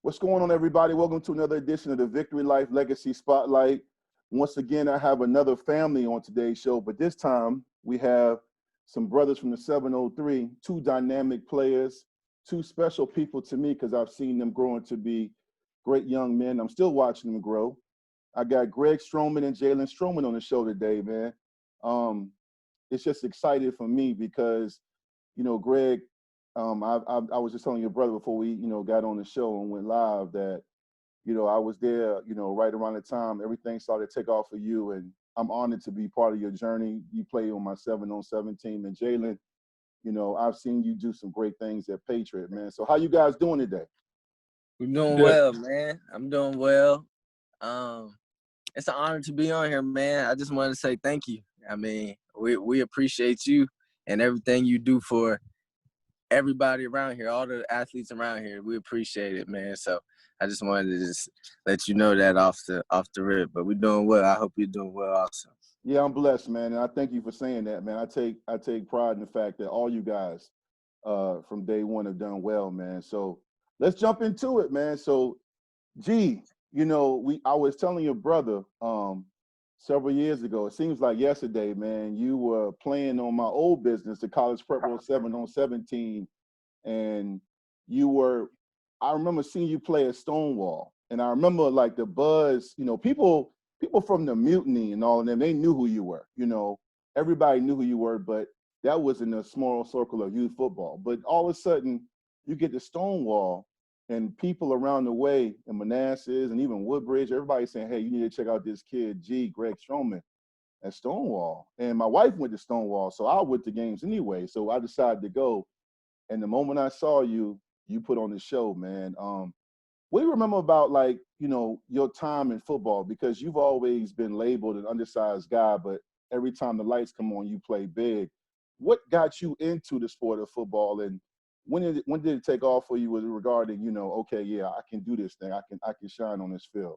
What's going on, everybody? Welcome to another edition of the Vicktory Life Legacy Spotlight. Once again, I have another family on today's show, but this time we have some brothers from the 703, two dynamic players, two special people to me because I've seen them growing to be great young men. I'm still watching them grow. I got Greg Stroman and Jalen Stroman on the show today, man. It's just exciting for me because, you know, Greg, I was just telling your brother before we, got on the show and went live that, I was there, right around the time everything started to take off for you. And I'm honored to be part of your journey. You play on my 7-on-7 team. And Jalen, I've seen you do some great things at Patriot, man. So how you guys doing today? We're doing well, man. I'm doing well. It's an honor to be on here, man. I just wanted to say thank you. I mean, we appreciate you and everything you do for everybody around here, all the athletes around here. We appreciate it, man. So I just wanted to just let you know that off the rip. But we're doing well. I hope you're doing well also. Yeah, I'm blessed, man. And I thank you for saying that, man. I take pride in the fact that all you guys from day one have done well, man. So let's jump into it, man. So G, I was telling your brother several years ago, it seems like yesterday, man, you were playing on my old business, the college prep 7-on-7 team, and I remember seeing you play at Stonewall, and I remember like the buzz, people from the mutiny and all of them, they knew who you were, everybody knew who you were, but that was in a small circle of youth football. But all of a sudden, you get to Stonewall, and people around the way in Manassas and even Woodbridge, everybody's saying, hey, you need to check out this kid, Greg Stroman, at Stonewall. And my wife went to Stonewall, so I went to games anyway. So I decided to go. And the moment I saw you, you put on the show, man. What do you remember about, like, your time in football? Because you've always been labeled an undersized guy, but every time the lights come on, you play big. What got you into the sport of football, and when did it take off for you regarding, okay, yeah, I can do this thing. I can shine on this field?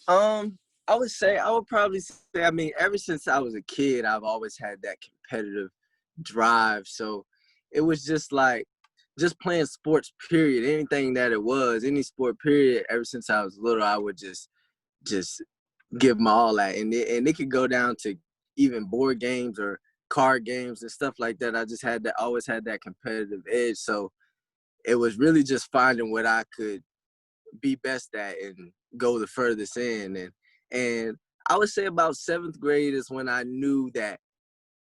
I would probably say, I mean, ever since I was a kid, I've always had that competitive drive. So it was just like, just playing sports, period, anything that it was, any sport, period. Ever since I was little, I would just give my all at. And it could go down to even board games or card games and stuff like that. I just always had that competitive edge. So it was really just finding what I could be best at and go the furthest in. And I would say about 7th grade is when I knew that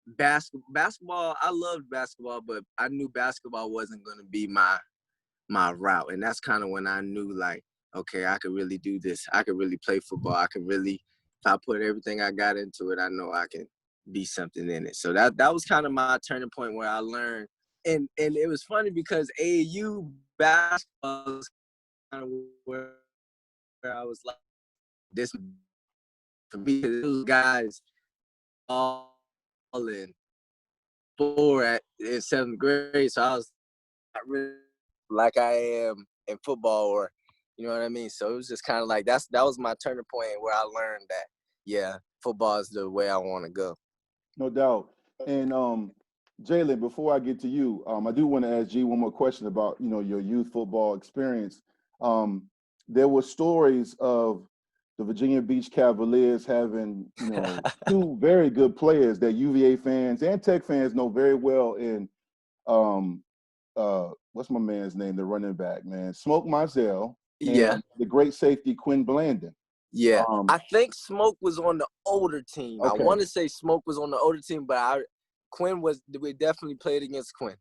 basketball, I loved basketball, but I knew basketball wasn't going to be my route. And that's kind of when I knew, like, okay, I could really do this. I could really play football. I could really, if I put everything I got into it, I know I can be something in it. So that was kind of my turning point where I learned. And it was funny because AAU basketball was kind of where I was like, this for me, those guys all in 4 in 7th grade. So I was not really like I am in football, or you know what I mean? So it was just kind of like that was my turning point where I learned that, yeah, football is the way I want to go. No doubt. And Jalen, before I get to you, I do want to ask G one more question about, your youth football experience. There were stories of the Virginia Beach Cavaliers having, two very good players that UVA fans and Tech fans know very well in, what's my man's name, the running back, man? Smoke Mizell and the great safety Quinn Blandon. Yeah, I think Smoke was on the older team. Okay. I want to say Smoke was on the older team, but we definitely played against Quinn.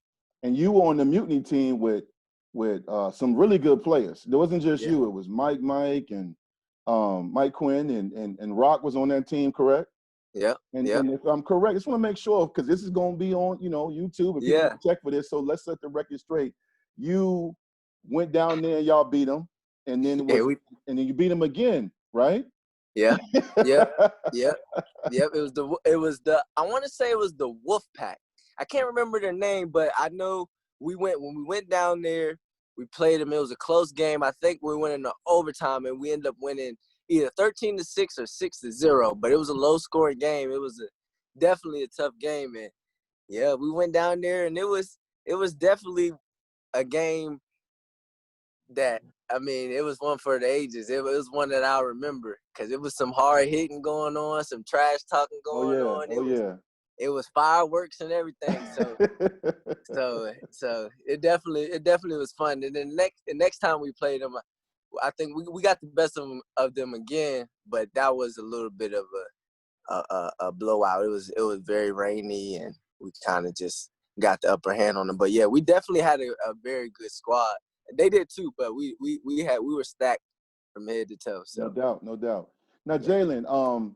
And you were on the mutiny team with some really good players. It wasn't just you. It was Mike and Mike Quinn and Rock was on that team, correct? Yeah. And if I'm correct, I just want to make sure, because this is going to be on, YouTube, and people can check for this. So let's set the record straight. You went down there, y'all beat them, and then and then you beat them again, right? Yeah. Yep. It was the I want to say it was the Wolf Pack. I can't remember their name, but I know when we went down there, we played them. It was a close game. I think we went into overtime, and we ended up winning either 13-6 or 6-0. But it was a low-scoring game. It was definitely a tough game, and we went down there, and it was definitely a game that, I mean, it was one for the ages. It was one that I remember because it was some hard hitting going on, some trash talking Oh going yeah, on. oh yeah. It was fireworks and everything. So it definitely was fun. And then the next time we played them, I think we got the best of them again, but that was a little bit of a blowout. It was very rainy, and we kind of just got the upper hand on them. But yeah, we definitely had a very good squad. They did too, but we were stacked from head to toe. So No doubt, no doubt. Now, yeah. Jalen,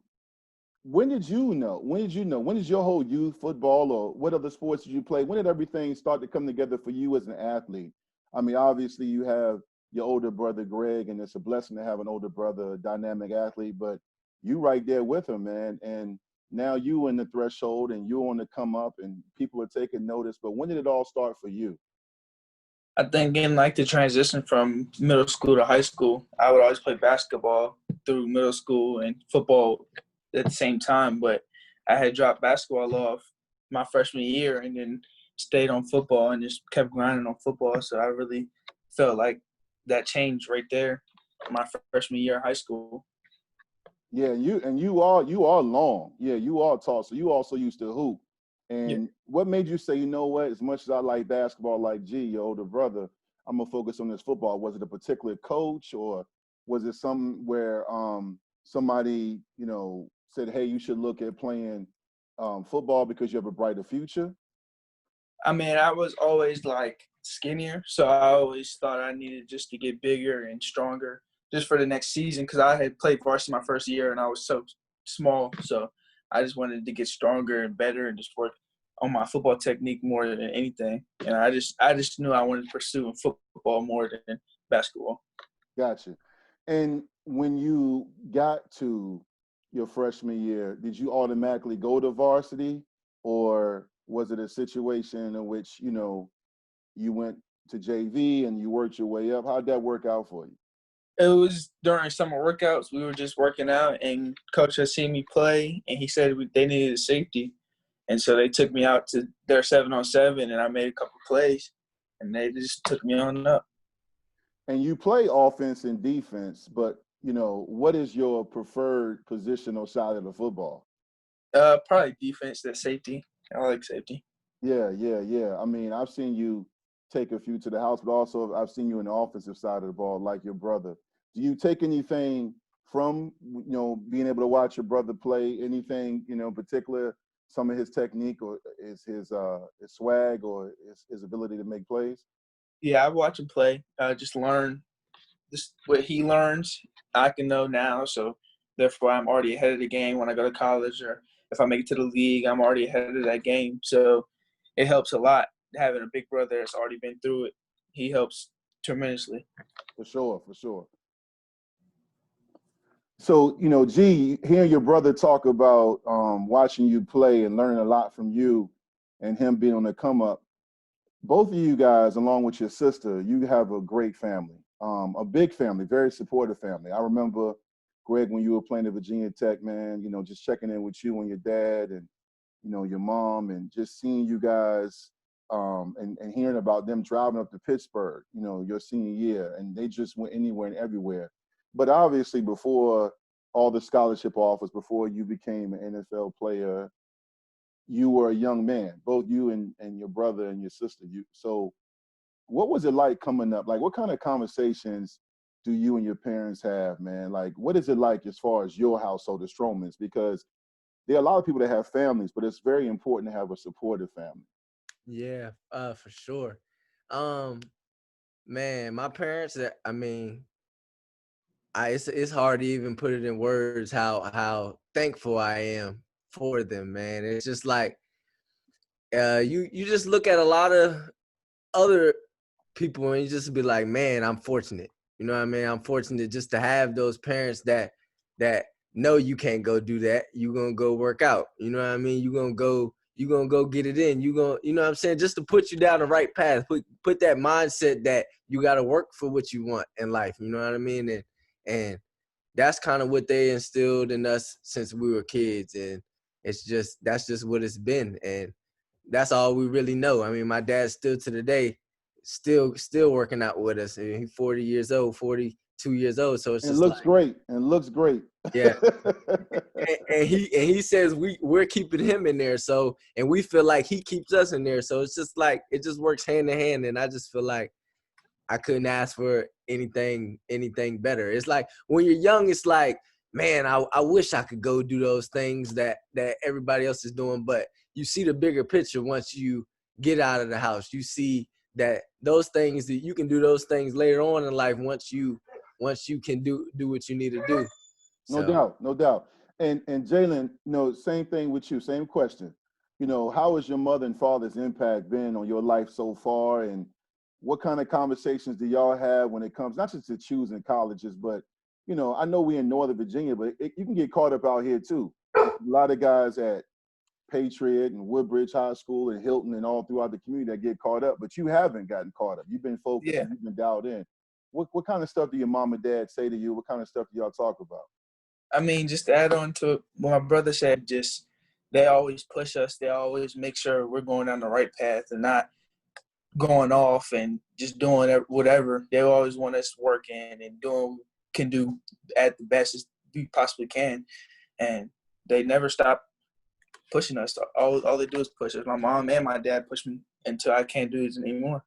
when did you know? When did you know? When did your whole youth football or what other sports did you play? When did everything start to come together for you as an athlete? I mean, obviously you have your older brother Greg, and it's a blessing to have an older brother, a dynamic athlete. But you right there with him, man. And now you in the threshold, and you're on the come up, and people are taking notice. But when did it all start for you? I think in like the transition from middle school to high school, I would always play basketball through middle school and football at the same time. But I had dropped basketball off my freshman year and then stayed on football and just kept grinding on football. So I really felt like that changed right there my freshman year of high school. Yeah, you are long. Yeah, you are tall. So you also used to hoop. Yeah. And what made you say, you know what, as much as I like basketball, like G, your older brother, I'm gonna focus on this football. Was it a particular coach, or was it some where somebody, said, hey, you should look at playing football because you have a brighter future? I mean, I was always like skinnier, so I always thought I needed just to get bigger and stronger just for the next season because I had played varsity my first year and I was so small. So I just wanted to get stronger and better and just work on my football technique more than anything. And I just knew I wanted to pursue football more than basketball. Gotcha. And when you got to your freshman year, did you automatically go to varsity, or was it a situation in which, you went to JV and you worked your way up? How'd that work out for you? It was during summer workouts. We were just working out, and coach had seen me play, and he said they needed a safety. And so they took me out to their 7-on-7, and I made a couple plays, and they just took me on up. And you play offense and defense, but, what is your preferred position on side of the football? Probably defense, that safety. I like safety. Yeah, yeah, yeah. I mean, I've seen you take a few to the house, but also I've seen you in the offensive side of the ball, like your brother. Do you take anything from, being able to watch your brother play? Anything, particular, some of his technique, or is his swag, or his ability to make plays? Yeah, I watch him play. Just learn this what he learns. I can know now, so therefore I'm already ahead of the game when I go to college, or if I make it to the league, I'm already ahead of that game. So it helps a lot having a big brother that's already been through it. He helps tremendously. For sure, for sure. So, G, hearing your brother talk about watching you play and learning a lot from you and him being on the come up, both of you guys, along with your sister, you have a great family, a big family, very supportive family. I remember, Greg, when you were playing at Virginia Tech, man, just checking in with you and your dad and, your mom, and just seeing you guys and hearing about them driving up to Pittsburgh, your senior year, and they just went anywhere and everywhere. But obviously, before all the scholarship offers, before you became an NFL player, you were a young man, both you and your brother and your sister. So what was it like coming up? Like, what kind of conversations do you and your parents have, man? Like, what is it like as far as your household, the Stromans? Because there are a lot of people that have families, but it's very important to have a supportive family. yeah, for sure. Man, my parents, I mean, it's hard to even put it in words how thankful I am for them, man. It's just like you just look at a lot of other people and you just be like, man, I'm fortunate. You know what I mean? I'm fortunate just to have those parents that know you can't go do that. You gonna go work out. You know what I mean? You gonna go get it in. You know what I'm saying? Just to put you down the right path. Put that mindset that you gotta work for what you want in life. You know what I mean? And that's kind of what they instilled in us since we were kids. And that's just what it's been. And that's all we really know. I mean, my dad still to the day still working out with us. And he's 40 years old, 42 years old. So it's and just looks like, great. And looks great. yeah. and he says we're keeping him in there. So, and we feel like he keeps us in there. So it's just like, it just works hand in hand. And I just feel like I couldn't ask for anything better. It's like when you're young, it's like, man, I wish I could go do those things that everybody else is doing. But you see the bigger picture once you get out of the house. You see that those things, that you can do those things later on in life once you can do what you need to do. No So. doubt, no doubt. And Jalen, same thing with you, same question. How has your mother and father's impact been on your life so far? And what kind of conversations do y'all have when it comes, not just to choosing colleges, but, I know we're in Northern Virginia, but you can get caught up out here too. A lot of guys at Patriot and Woodbridge High School and Hilton and all throughout the community that get caught up, but you haven't gotten caught up. You've been focused, Yeah. and you've been dialed in. What kind of stuff do your mom and dad say to you? What kind of stuff do y'all talk about? I mean, just to add on to what my brother said, just they always push us. They always make sure we're going down the right path and not going off and just doing whatever. They always want us working and doing what we can do at the best as we possibly can. And they never stop pushing us. All they do is push us. My mom and my dad push me until I can't do this anymore.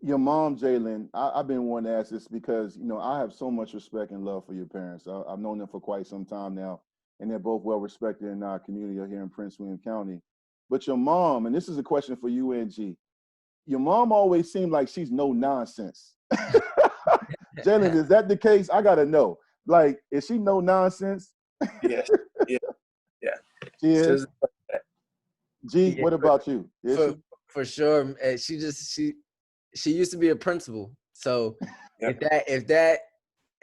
Your mom, Jalen, I've been wanting to ask this because, I have so much respect and love for your parents. I've known them for quite some time now, and they're both well respected in our community here in Prince William County. But your mom, and this is a question for you, Angie, your mom always seemed like she's no nonsense. Jalen, is that the case? I got to know. Like, is she no nonsense? Yes. Yeah. She is? G, Yeah, what about you? For sure. She used to be a principal. So Yep. if that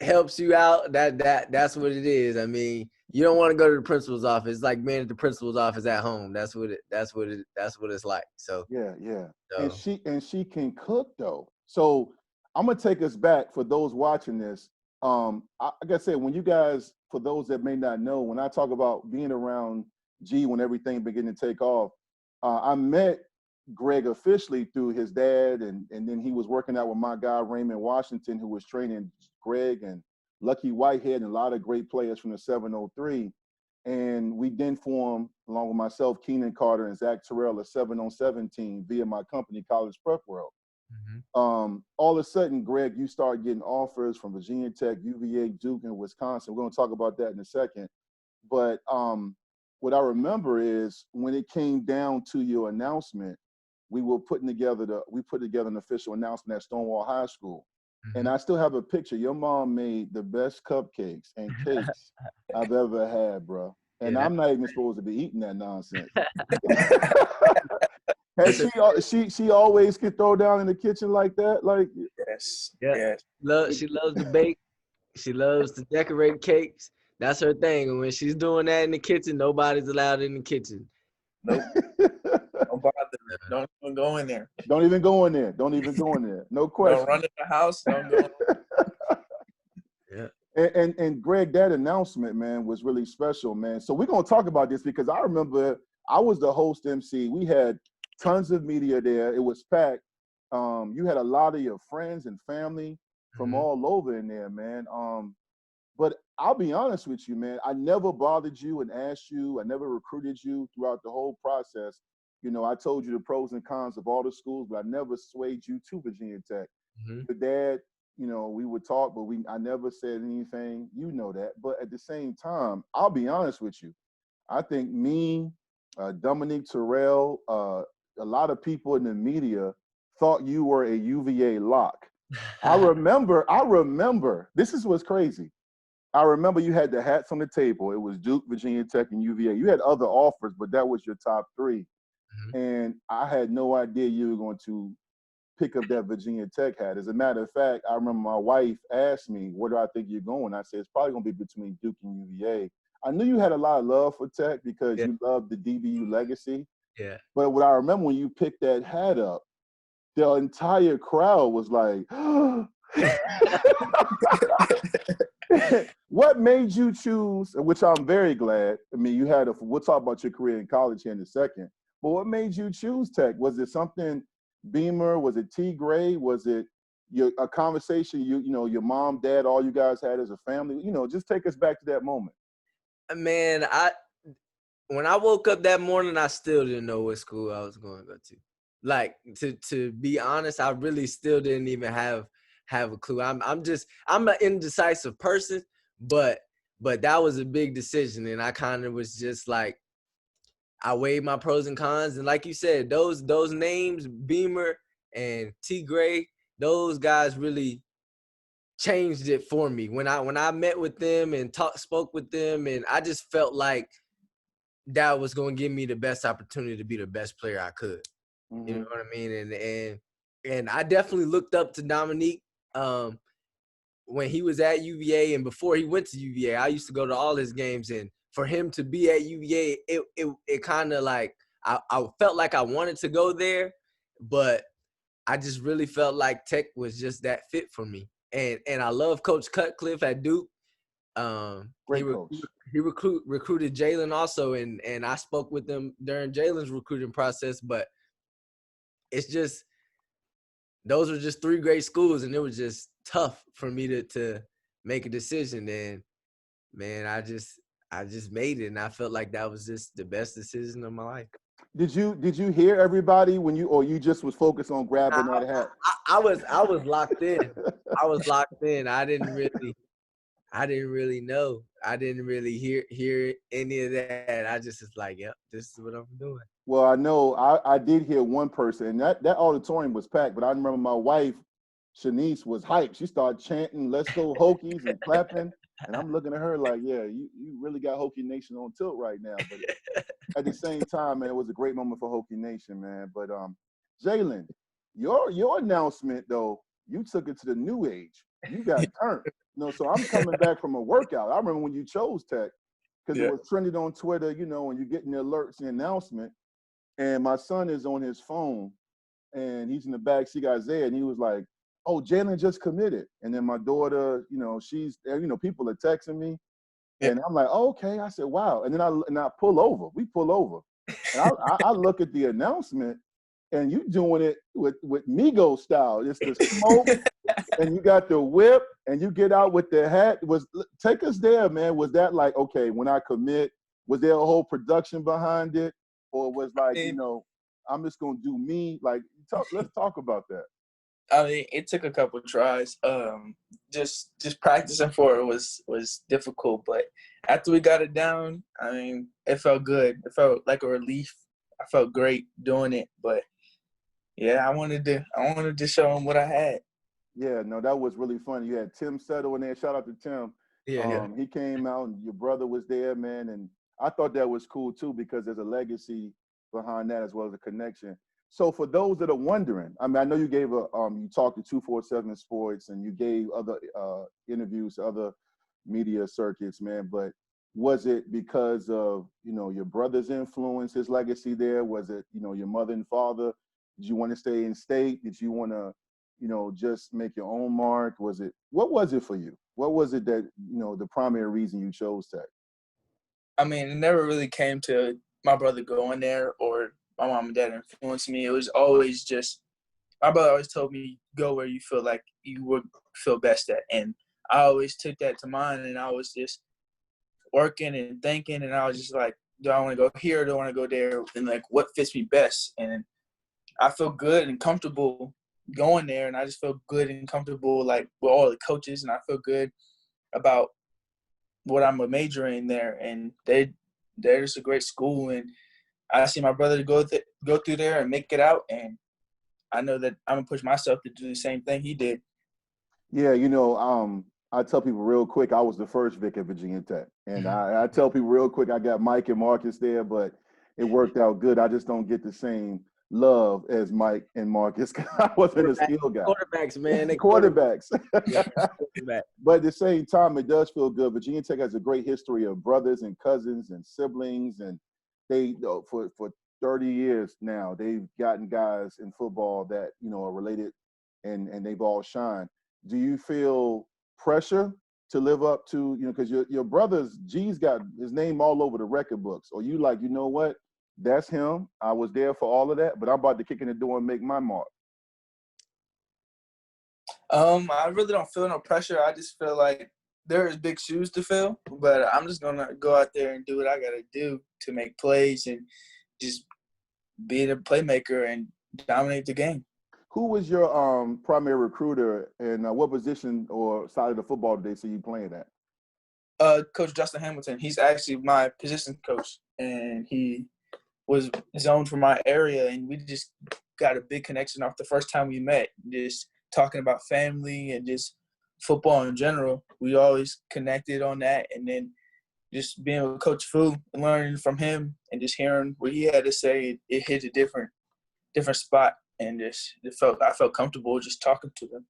helps you out, that's what it is. I mean, you don't want to go to the principal's office. It's like being at the principal's office at home. That's what it's like. So Yeah. So. And she can cook though. So I'm gonna take us back for those watching this. Like I said, when you guys, for those that may not know, when I talk about being around G when everything began to take off, I met Greg officially through his dad, and then he was working out with my guy Raymond Washington, who was training Greg and Lucky Whitehead and a lot of great players from the 703. And we then formed, along with myself, Keenan Carter and Zach Terrell, a 7-on-7 team via my company, College Prep World. Mm-hmm. All of a sudden, Greg, you start getting offers from Virginia Tech, UVA, Duke, and Wisconsin. We're going to talk about that in a second. But what I remember is when it came down to your announcement, we put together an official announcement at Stonewall High School. Mm-hmm. And I still have a picture. Your mom made the best cupcakes and cakes I've ever had, bro. And Yeah. I'm not even supposed to be eating that nonsense. She always can throw down in the kitchen like that? Like, Yes. Yeah. Yes. She loves to bake. She loves to decorate cakes. That's her thing. And when she's doing that in the kitchen, nobody's allowed in the kitchen. Nope. Don't bother. Don't even go in there. Don't even go in there. Don't even go in there. No question. Don't run in the house. Don't go. Yeah. And Greg, that announcement, man, was really special, man. So we're going to talk about this because I remember I was the host MC. We had tons of media there. It was packed. You had a lot of your friends and family from all over in there, man. But I'll be honest with you, man. I never bothered you and asked you. I never recruited you throughout the whole process. I told you the pros and cons of all the schools, but I never swayed you to Virginia Tech. Mm-hmm. Your dad, we would talk, but I never said anything. You know that. But at the same time, I'll be honest with you. I think me, Dominique Terrell, a lot of people in the media thought you were a UVA lock. I remember, this is what's crazy. I remember you had the hats on the table. It was Duke, Virginia Tech, and UVA. You had other offers, but that was your top three. Mm-hmm. And I had no idea you were going to pick up that Virginia Tech hat. As a matter of fact, I remember my wife asked me, where do I think you're going? I said, it's probably going to be between Duke and UVA. I knew you had a lot of love for Tech because you loved the DBU legacy. Yeah. But what I remember when you picked that hat up, the entire crowd was like, what made you choose, which I'm very glad. I mean, we'll talk about your career in college here in a second, but what made you choose Tech? Was it something Beamer? Was it T. Gray? Was it a conversation your mom, dad, all you guys had as a family? Just take us back to that moment. Man, when I woke up that morning, I still didn't know what school I was going to go to. Like, to be honest, I really still didn't even have a clue. I'm an indecisive person, but that was a big decision, and I kind of was just like, I weighed my pros and cons, and like you said, those names, Beamer and T. Gray, those guys really changed it for me. When I met with them and spoke with them, and I just felt like that was going to give me the best opportunity to be the best player I could. Mm-hmm. You know what I mean? And I definitely looked up to Dominique when he was at UVA, and before he went to UVA, I used to go to all his games, and for him to be at UVA, it kind of like I felt like I wanted to go there, but I just really felt like Tech was just that fit for me. And I love Coach Cutcliffe at Duke. Great coach. He recruited Jalen also, and I spoke with them during Jalen's recruiting process. But it's just, those were just 3 great schools, and it was just tough for me to make a decision. And man, I just made it, and I felt like that was just the best decision of my life. Did you hear everybody or you just was focused on grabbing that hat? I was locked in. I was locked in. I didn't really know. I didn't really hear any of that. I just was like, yep, this is what I'm doing. Well, I know I did hear one person, and that auditorium was packed, but I remember my wife, Shanice, was hyped. She started chanting, "Let's go Hokies," and clapping. And I'm looking at her like, yeah, you really got Hokie Nation on tilt right now. But at the same time, man, it was a great moment for Hokie Nation, man. But Jalen, your announcement, though, you took it to the new age. You got turned. So I'm coming back from a workout. I remember when you chose Tech, because it was trending on Twitter, and you're getting the alerts and announcement. And my son is on his phone, and he's in the back seat, Isaiah, and he was like, "Oh, Jalen just committed." And then my daughter, she's there, people are texting me. And I'm like, oh, okay. I said, wow. And then I pull over. We pull over. And I look at the announcement, and you doing it with Migos style. It's the smoke, and you got the whip, and you get out with the hat. Take us there, man. Was that like, okay, when I commit, was there a whole production behind it? Or was like, I'm just going to do me? Like, let's talk about that. I mean, it took a couple of tries. Just practicing for it was difficult, but after we got it down, I mean, it felt good. It felt like a relief. I felt great doing it, but yeah, I wanted to show them what I had. Yeah, no, that was really fun. You had Tim Settle in there. Shout out to Tim. Yeah. He came out, and your brother was there, man, and I thought that was cool too, because there's a legacy behind that as well as a connection. So for those that are wondering, I mean, I know you gave you talked to 247 Sports, and you gave other interviews to other media circuits, man. But was it because of your brother's influence, his legacy there? Was it your mother and father? Did you want to stay in state? Did you want to just make your own mark? What was it for you? What was it that the primary reason you chose Tech? I mean, it never really came to my brother going there or my mom and dad influenced me. It was always just, my brother always told me, go where you feel like you would feel best at. And I always took that to mind, and I was just working and thinking, and I was just like, do I want to go here or do I want to go there? And like, what fits me best? And I feel good and comfortable going there, and I just feel good and comfortable like with all the coaches, and I feel good about what I'm majoring there. And they're just a great school, and I see my brother go through there and make it out, and I know that I'm gonna push myself to do the same thing he did. Yeah, I tell people real quick, I was the first Vic at Virginia Tech, and I tell people real quick, I got Mike and Marcus there, but it worked out good. I just don't get the same love as Mike and Marcus. I wasn't a skill guy. Quarterbacks, man. Quarterbacks. Quarterback. But at the same time, it does feel good. Virginia Tech has a great history of brothers and cousins and siblings, and they for 30 years now, they've gotten guys in football that are related, and they've all shined. Do you feel pressure to live up to, because your brother's G's got his name all over the record books, or you like, what? That's him. I was there for all of that, but I'm about to kick in the door and make my mark. I really don't feel no pressure. I just feel like there is big shoes to fill, but I'm just gonna go out there and do what I gotta do to make plays and just be the playmaker and dominate the game. Who was your primary recruiter, and what position or side of the football did they see you playing at? Coach Justin Hamilton. He's actually my position coach, and he was zoned for my area, and we just got a big connection off the first time we met. Just talking about family and just football in general. We always connected on that, and then just being with Coach Fu and learning from him and just hearing what he had to say, it hit a different spot, and I felt comfortable just talking to them.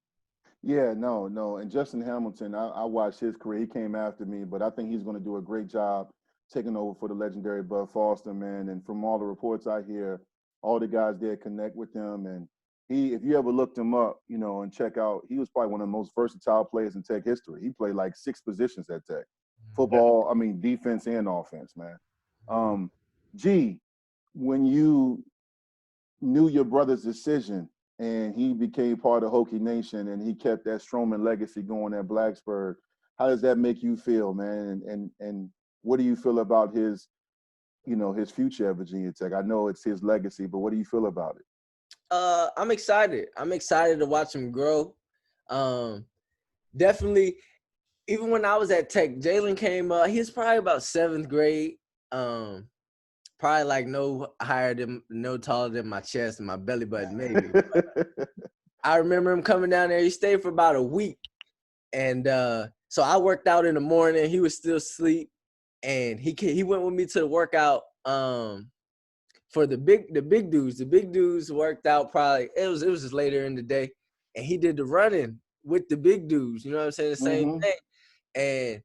Yeah, no. And Justin Hamilton, I watched his career. He came after me, but I think he's going to do a great job taking over for the legendary Bud Foster, man. And from all the reports I hear, all the guys there connect with him. And if you ever looked him up, and check out, he was probably one of the most versatile players in Tech history. He played like 6 positions at Tech. Football, defense and offense, man. When you knew your brother's decision and he became part of Hokie Nation and he kept that Stroman legacy going at Blacksburg, how does that make you feel, man? And what do you feel about his future at Virginia Tech? I know it's his legacy, but what do you feel about it? I'm excited. I'm excited to watch him grow. Definitely, even when I was at Tech, Jalen came up. He was probably about 7th grade. Probably like no taller than my chest and my belly button, maybe. I remember him coming down there. He stayed for about a week. And so I worked out in the morning. He was still asleep. And he went with me to the workout for the big dudes. The big dudes worked out probably, it was just later in the day. And he did the running with the big dudes, you know what I'm saying? The same thing. And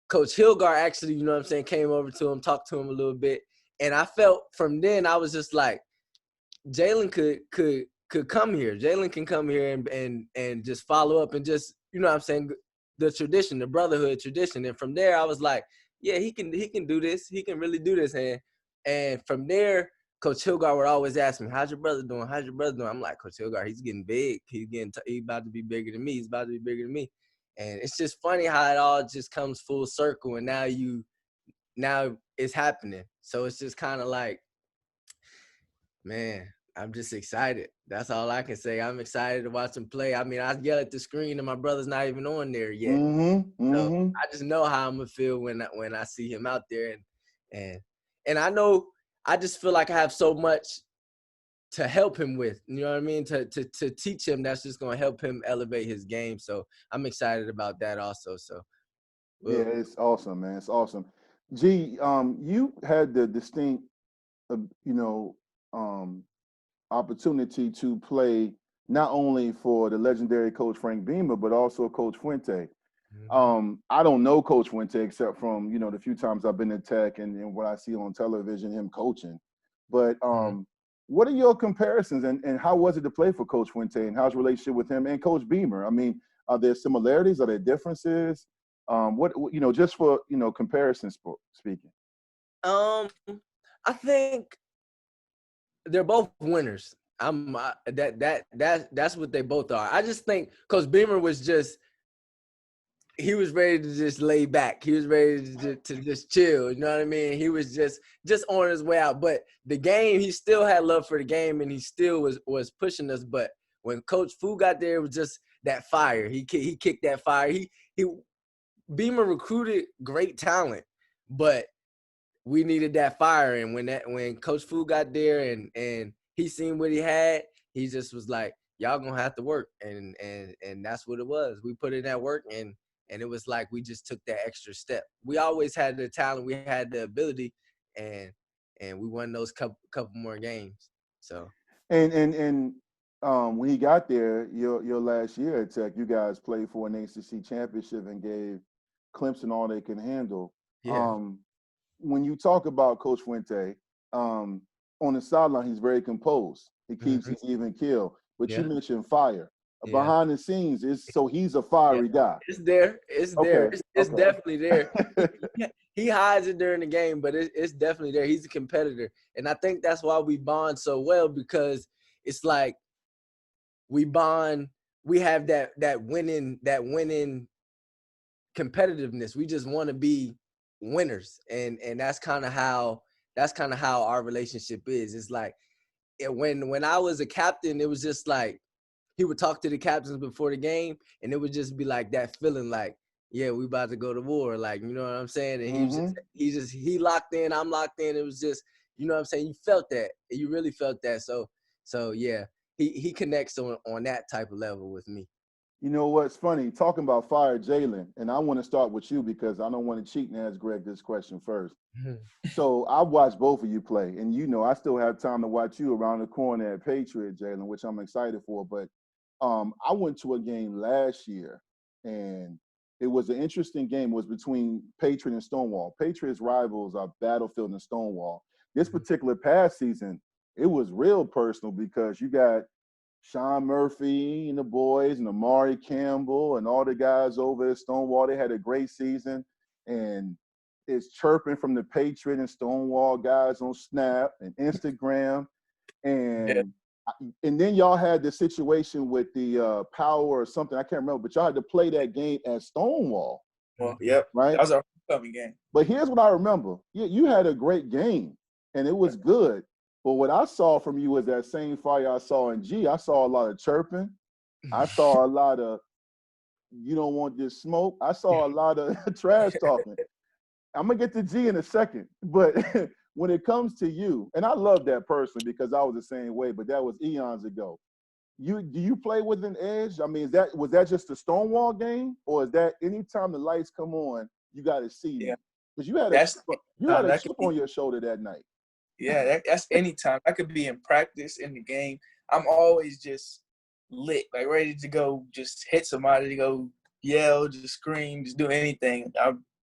Coach Hilgar actually, you know what I'm saying, came over to him, talked to him a little bit. And I felt from then, I was just like, Jalen could come here. Jalen can come here and just follow up and just, you know what I'm saying, the tradition, the brotherhood tradition. And from there, I was like, yeah, he can do this. He can really do this. And from there, Coach Hilgar would always ask me, how's your brother doing? How's your brother doing? I'm like, Coach Hilgar, he's getting big. He's about to be bigger than me. He's about to be bigger than me. And it's just funny how it all just comes full circle. And now it's happening. So it's just kind of like, man, I'm just excited. That's all I can say. I'm excited to watch him play. I mean, I yell at the screen and my brother's not even on there yet. So I just know how I'm gonna feel when I see him out there, and I know I just feel like I have so much to help him with. You know what I mean? To teach him, that's just gonna help him elevate his game. So I'm excited about that also. So yeah, it's awesome, man. It's awesome. You had the distinct, opportunity to play not only for the legendary Coach Frank Beamer, but also Coach Fuente. I don't know Coach Fuente except from, the few times I've been in Tech and what I see on television, him coaching. But what are your comparisons and how was it to play for Coach Fuente and how's your relationship with him and Coach Beamer? I mean, are there similarities? Are there differences? Just for, comparison speaking. I think they're both winners. That's what they both are. I just think Coach Beamer he was ready to just lay back. He was ready to just chill. You know what I mean? He was just on his way out. But the game, he still had love for the game, and he still was pushing us. But when Coach Fu got there, it was just that fire. He kicked that fire. Beamer recruited great talent, but we needed that fire. And when Coach Fu got there and he seen what he had, he just was like, y'all gonna have to work. And that's what it was. We put in that work and it was like we just took that extra step. We always had the talent, we had the ability, and we won those couple more games. So and when he got there, your last year at Tech, you guys played for an ACC championship and gave Clemson all they can handle. Yeah. When you talk about Coach Fuente, on the sideline, he's very composed. He keeps his even keel. But you mentioned fire. Behind the scenes, he's a fiery guy. It's there. It's there. It's definitely there. He hides it during the game, but it's definitely there. He's a competitor. And I think that's why we bond so well, because it's like we bond we have that winning competitiveness. We just want to be winners, and that's kind of how our relationship is. It's like when I was a captain, it was just like he would talk to the captains before the game, and it would just be like that feeling like, yeah, we about to go to war, like, you know what I'm saying? And he locked in, I'm locked in. It was just, you know what I'm saying? You felt that, you really felt that. So yeah, he connects on that type of level with me. You know what's funny? Talking about fire, Jalen, and I want to start with you because I don't want to cheat and ask Greg this question first. So I watched both of you play, and you know I still have time to watch you around the corner at Patriot, Jalen, which I'm excited for. But I went to a game last year, and it was an interesting game. It was between Patriot and Stonewall. Patriots' rivals are Battlefield and Stonewall. This particular past season, it was real personal because you got Sean Murphy and the boys and Amari Campbell and all the guys over at Stonewall. They had a great season, and it's chirping from the Patriot and Stonewall guys on Snap and Instagram. And then y'all had the situation with the Power or something. I can't remember, but y'all had to play that game at Stonewall. Well, yep. Right? That was our homecoming game. But here's what I remember. You had a great game, and it was good. But what I saw from you was that same fire I saw in G. I saw a lot of chirping. I saw a lot of, you don't want this smoke. I saw a lot of trash talking. I'm going to get to G in a second. But when it comes to you, and I love that person because I was the same way, but that was eons ago. Do you play with an edge? I mean, was that just a Stonewall game? Or is that anytime the lights come on, you got to see them? Because you had a chip on your shoulder that night. Yeah, that's anytime. I could be in practice, in the game. I'm always just lit, like ready to go, just hit somebody, to go yell, just scream, just do anything.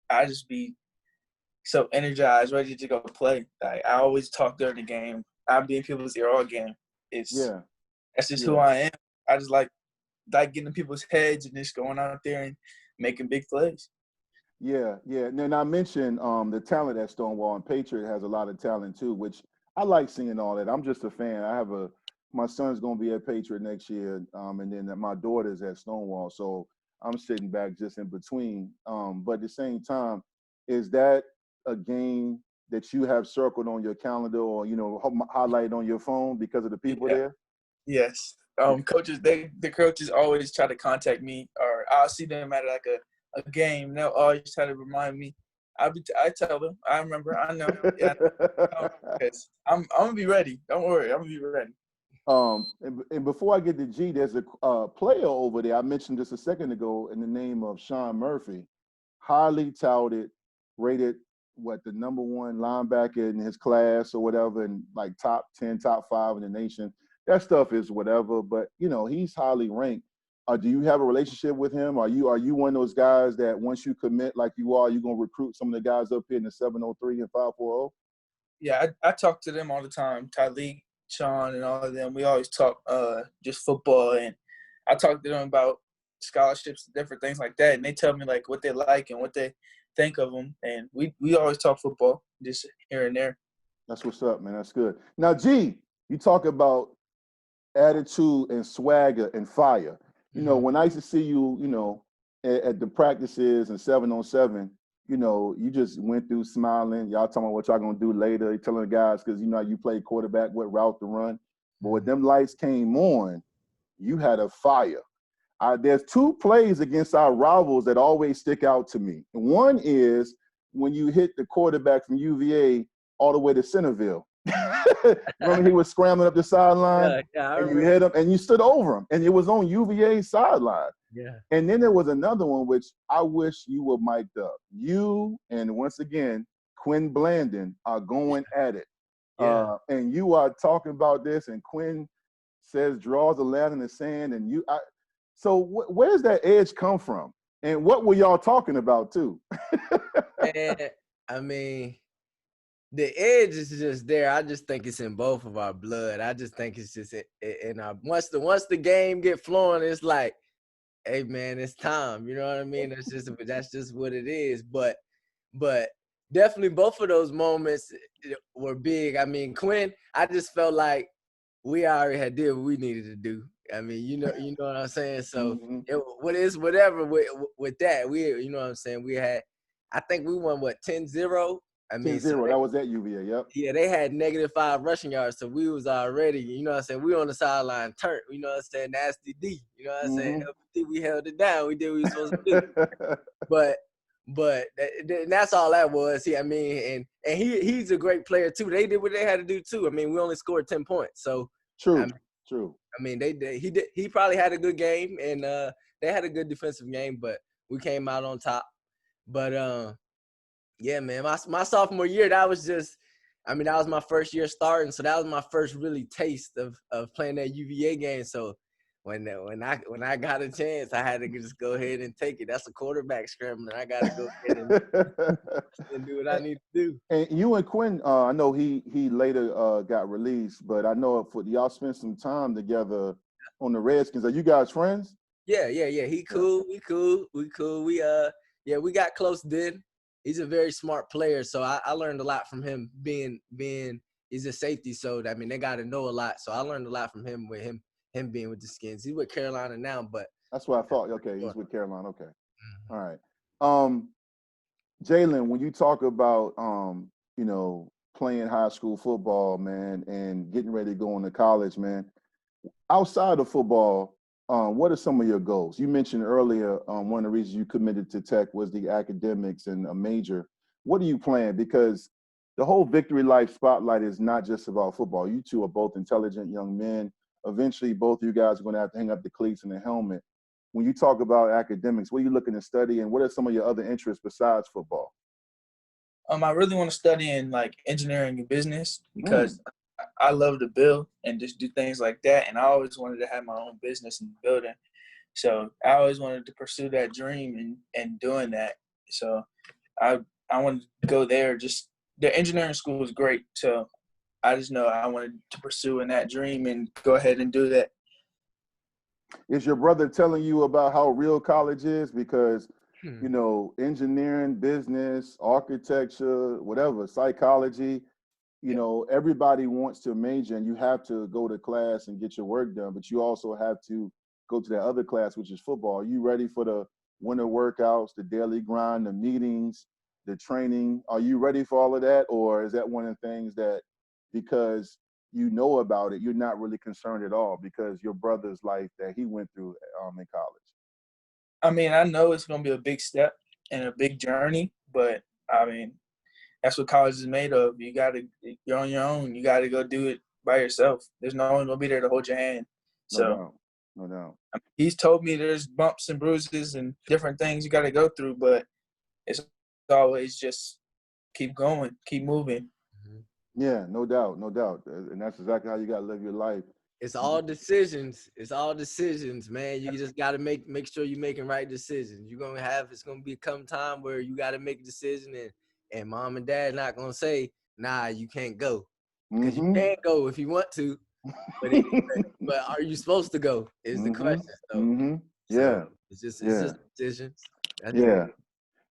I just be so energized, ready to go play. Like, I always talk during the game. I'll be in people's ear all game. That's just who I am. I just like getting in people's heads and just going out there and making big plays. Yeah. And then I mentioned the talent at Stonewall, and Patriot has a lot of talent too, which I like seeing all that. I'm just a fan. My son's going to be at Patriot next year, and then my daughter's at Stonewall. So I'm sitting back just in between. But at the same time, is that a game that you have circled on your calendar or, you know, highlighted on your phone because of the people there? Yes. The coaches always try to contact me, or I'll see them at like a game. They'll always try to remind me. I tell them. I remember. I know. Yeah. Because I'm gonna be ready. Don't worry. I'm gonna be ready. And before I get to G, there's a player over there I mentioned just a second ago in the name of Sean Murphy, highly touted, rated the number one linebacker in his class or whatever, and like top 10, top 5 in the nation. That stuff is whatever, but you know he's highly ranked. Do you have a relationship with him? Are you one of those guys that once you commit like you are, you're gonna recruit some of the guys up here in the 703 and 540? Yeah, I talk to them all the time. Tyleek, Sean, and all of them. We always talk just football, and I talk to them about scholarships and different things like that. And they tell me like what they like and what they think of them. And we always talk football, just here and there. That's what's up, man. That's good. Now, G, you talk about attitude and swagger and fire. You know, when I used to see you, you know, at the practices and 7-on-7, you know, you just went through smiling. Y'all talking about what y'all gonna do later. You telling the guys because you know you play quarterback, what route to run. But when them lights came on, you had a fire. There's 2 plays against our rivals that always stick out to me. One is when you hit the quarterback from UVA all the way to Centerville. Remember he was scrambling up the sideline, and you hit him, and you stood over him, and it was on UVA sideline. Yeah. And then there was another one which I wish you were mic'd up. You and once again Quinn Blandon are going at it, and you are talking about this, and Quinn says draws a line in the sand, and you. So where's that edge come from, and what were y'all talking about too? I mean, the edge is just there. I just think it's in both of our blood. I just think it's just in our once the game get flowing, it's like, hey man, it's time. You know what I mean? That's just what it is. But definitely both of those moments were big. I mean, Quinn, I just felt like we already had did what we needed to do. I mean, you know what I'm saying. So Mm-hmm. what is whatever with that. We, you know what I'm saying. We had, I think we won what 10-0. I mean, 10-0. so That was at UVA. Yep. yeah, they had -5 rushing yards, so we was already, you know what I'm saying, we on the sideline turn, you know what I'm saying, nasty D, you know what I'm saying, LPD, we held it down, we did what we were supposed to do, but that's all that was. I mean, and he's a great player too. They did what they had to do too. I mean, we only scored 10 points, so True. True. I mean, he probably had a good game, and they had a good defensive game, but we came out on top. But yeah, man, my sophomore year, that was just, I mean, that was my first year starting, so that was my first really taste of playing that UVA game. So when I got a chance, I had to just go ahead and take it. That's a quarterback scrambling. I got to go ahead and do what I need to do. And you and Quinn, I know he later got released, but I know y'all spent some time together on the Redskins. Are you guys friends? Yeah. He cool. We cool. We got close then. He's a very smart player, so I learned a lot from him. Being he's a safety, so I mean they got to know a lot. So I learned a lot from him with him being with the Skins. He's with Carolina now, but that's what I thought. Okay, he's with Carolina. Okay, all right. Jalen, when you talk about you know, playing high school football, man, and getting ready to go into college, man, outside of football, what are some of your goals? You mentioned earlier one of the reasons you committed to Tech was the academics and a major. What are you planning? Because the whole Vicktory Life Spotlight is not just about football. You two are both intelligent young men. Eventually, both of you guys are going to have to hang up the cleats and the helmet. When you talk about academics, what are you looking to study, and what are some of your other interests besides football? I really want to study in like engineering and business because I love to build and just do things like that. And I always wanted to have my own business in building. So I always wanted to pursue that dream and doing that. So I wanted to go there. Just the engineering school was great. So I just know I wanted to pursue in that dream and go ahead and do that. Is your brother telling you about how real college is? Because, you know, engineering, business, architecture, whatever, psychology, you know, everybody wants to major and you have to go to class and get your work done, but you also have to go to that other class, which is football. Are you ready for the winter workouts, the daily grind, the meetings, the training? Are you ready for all of that? Or is that one of the things that because you know about it, you're not really concerned at all because your brother's life that he went through in college? I mean, I know it's going to be a big step and a big journey, but I mean, that's what college is made of. You're on your own. You got to go do it by yourself. There's no one going to be there to hold your hand. So, no doubt. I mean, he's told me there's bumps and bruises and different things you got to go through, but it's always just keep going, keep moving. Yeah, no doubt. And that's exactly how you got to live your life. It's all decisions. Man. You just got to make sure you're making right decisions. It's going to come time where you got to make a decision and mom and dad not going to say, nah, you can't go. Because you can go if you want to, but are you supposed to go is the question. So it's just decisions. Yeah.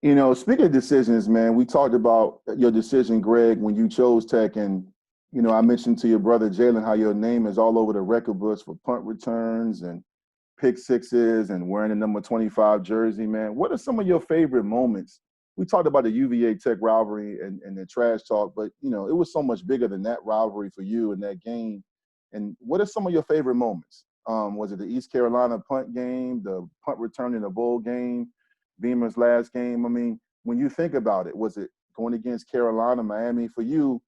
You know, speaking of decisions, man, we talked about your decision, Greg, when you chose Tech. And, you know, I mentioned to your brother, Jalen, how your name is all over the record books for punt returns and pick sixes and wearing the number 25 jersey, man. What are some of your favorite moments? We talked about the UVA Tech rivalry and the trash talk, but, you know, it was so much bigger than that rivalry for you in that game. And what are some of your favorite moments? Was it the East Carolina punt game, the punt return in the bowl game, Beamer's last game? I mean, when you think about it, was it going against Carolina, Miami? For you,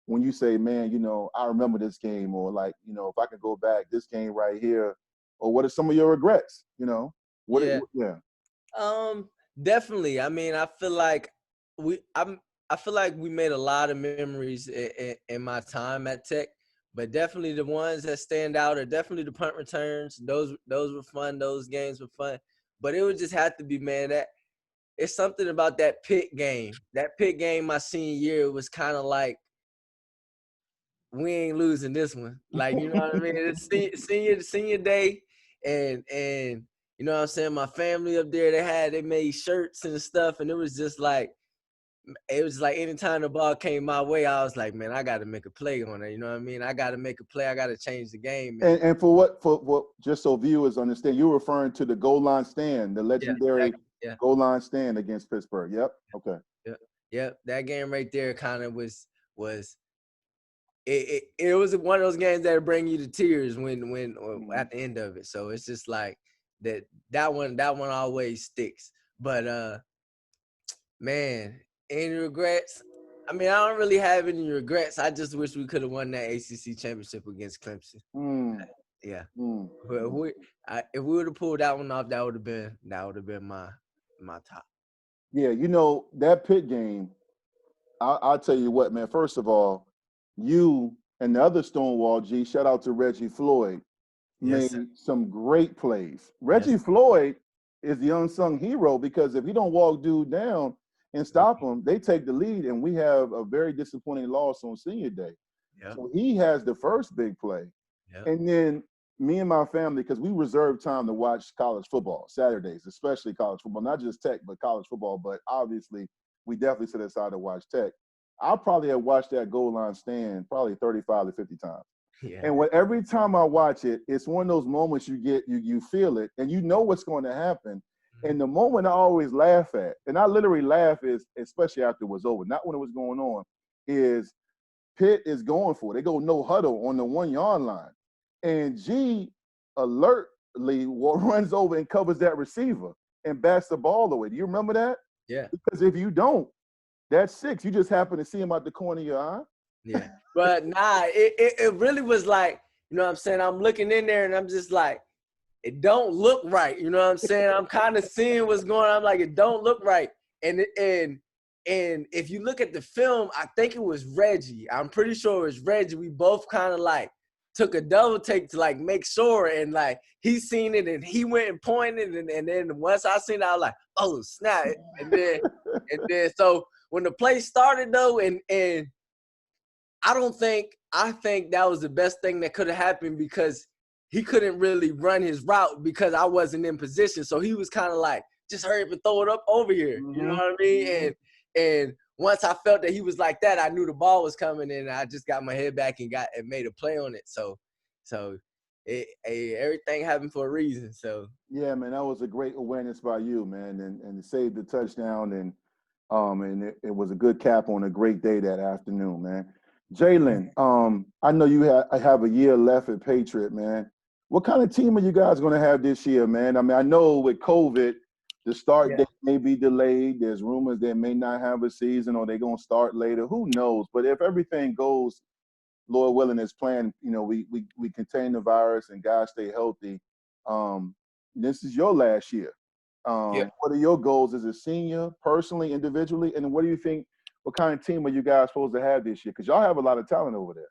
when you say, man, you know, I remember this game, or like, you know, if I could go back, this game right here, or what are some of your regrets, you know? Definitely. I mean, I feel like we made a lot of memories in my time at Tech, but definitely the ones that stand out are definitely the punt returns. Those were fun. Those games were fun. But it would just have to be, man, that it's something about that Pitt game. That Pitt game my senior year was kind of like, we ain't losing this one. Like, you know what I mean? It's senior day, and you know what I'm saying? My family up there, they made shirts and stuff, and it was just like, it was like anytime the ball came my way, I was like, man, I got to make a play on it. You know what I mean? I got to make a play. I got to change the game. And for what, just so viewers understand, you're referring to the goal line stand, the legendary goal line stand against Pittsburgh. Yep. Okay. Yep. That game right there kind of was it was one of those games that bring you to tears when at the end of it. So it's just like that one always sticks. But man, any regrets? I mean, I don't really have any regrets. I just wish we could have won that ACC championship against Clemson. Yeah. But if we would have pulled that one off, that would have been my top. Yeah, that Pitt game. I'll tell you what, man. First of all, you and the other Stonewall G, shout out to Reggie Floyd, made some great plays. Reggie Floyd is the unsung hero because if he don't walk dude down and stop him, they take the lead, and we have a very disappointing loss on senior day. So he has the first big play. And then me and my family, because we reserve time to watch college football, Saturdays, especially college football, not just Tech, but college football. But obviously, we definitely set aside to watch Tech. I probably have watched that goal line stand probably 35 to 50 times. And every time I watch it, it's one of those moments you feel it, and you know what's going to happen. And the moment I always laugh at, and I literally laugh especially after it was over, not when it was going on, is Pitt is going for it. They go no huddle on the 1 yard line. And G alertly runs over and covers that receiver and bats the ball away. Do you remember that? Yeah. Because if you don't, that's 6. You just happen to see him out the corner of your eye. Yeah. But it really was like, you know what I'm saying? I'm looking in there and I'm just like, it don't look right. You know what I'm saying? I'm kind of seeing what's going on. I'm like, it don't look right. And if you look at the film, I think it was Reggie. I'm pretty sure it was Reggie. We both kind of like took a double take to like make sure, and like he seen it and he went and pointed, and then once I seen it, I was like, oh snap. And then so when the play started though, and I think that was the best thing that could have happened because he couldn't really run his route because I wasn't in position. So he was kind of like, just hurry up and throw it up over here. You know what I mean? And once I felt that he was like that, I knew the ball was coming, and I just got my head back and made a play on it. So everything happened for a reason. So yeah, man, that was a great awareness by you, man, and saved the touchdown, and it was a good cap on a great day that afternoon, man. Jalen, I know you have a year left at Patriot, man. What kind of team are you guys going to have this year, man? I mean, I know with COVID, the start date may be delayed. There's rumors they may not have a season or they're going to start later. Who knows? But if everything goes, Lord willing, as planned, we contain the virus and guys stay healthy, this is your last year. What are your goals as a senior, personally, individually? And what do you think, what kind of team are you guys supposed to have this year? Because y'all have a lot of talent over there.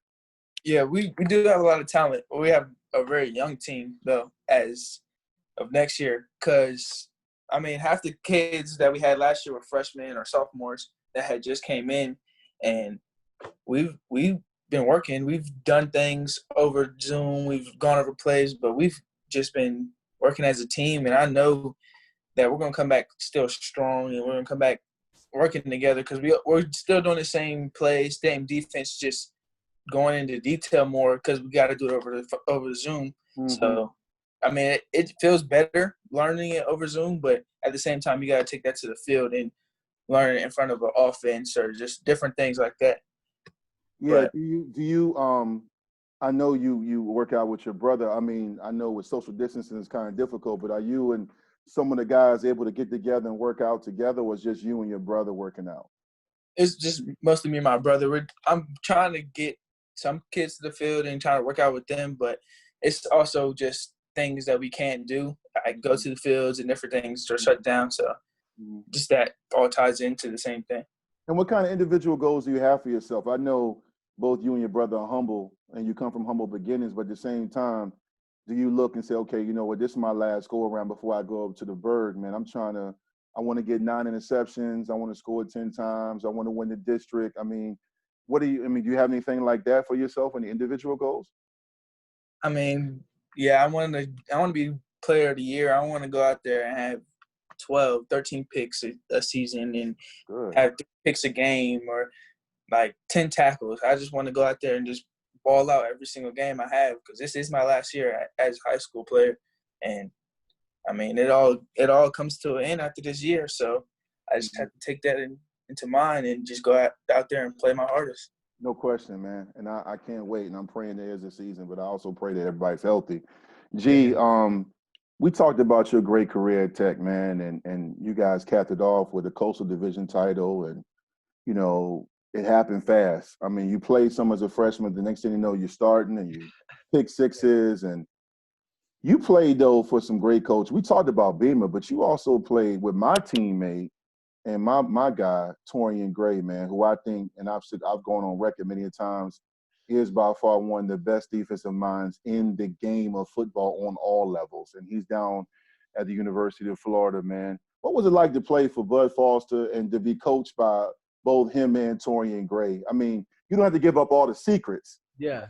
Yeah, we do have a lot of talent. But we have a very young team, though, as of next year. Because, I mean, half the kids that we had last year were freshmen or sophomores that had just came in. And we've been working. We've done things over Zoom. We've gone over plays. But we've just been working as a team. And I know that we're going to come back still strong, and we're going to come back working together because we're still doing the same plays, same defense, just going into detail more because we got to do it over Zoom. So, I mean, it feels better learning it over Zoom, but at the same time, you got to take that to the field and learn it in front of an offense or just different things like that. Yeah. But, do you I know you work out with your brother. I mean, I know with social distancing it's kind of difficult, but are you and some of the guys able to get together and work out together, or is just you and your brother working out? It's just mostly me and my brother. I'm trying to get some kids to the field and trying to work out with them, but it's also just things that we can't do. I go to the fields and different things are shut down, so just that all ties into the same thing. And what kind of individual goals do you have for yourself? I know both you and your brother are humble, and you come from humble beginnings, but at the same time, do you look and say, okay, you know what, this is my last go-around before I go up to the Bird, man. I want to get 9 interceptions. I want to score 10 times. I want to win the district. I mean, do you have anything like that for yourself, any individual goals? I mean, yeah, I want to be player of the year. I want to go out there and have 13 picks a season and Good. have 3 picks a game or like 10 tackles. I just want to go out there and just ball out every single game I have because this is my last year as a high school player. And, I mean, it all comes to an end after this year. So I just have to take that into mind and just go out there and play my hardest. No question, man. And I can't wait. And I'm praying there is a season, but I also pray that everybody's healthy. G, we talked about your great career at Tech, man, and you guys capped it off with a Coastal Division title, and you know it happened fast. I mean, you played some as a freshman. The next thing you know, you're starting, and you pick sixes, and you played though for some great coach. We talked about Beamer, but you also played with my teammate and my guy Torrian Gray, man, who I think, and I've gone on record many times, is by far one of the best defensive minds in the game of football on all levels. And he's down at the University of Florida, man. What was it like to play for Bud Foster and to be coached by both him and Torrian Gray? I mean, you don't have to give up all the secrets. Yeah.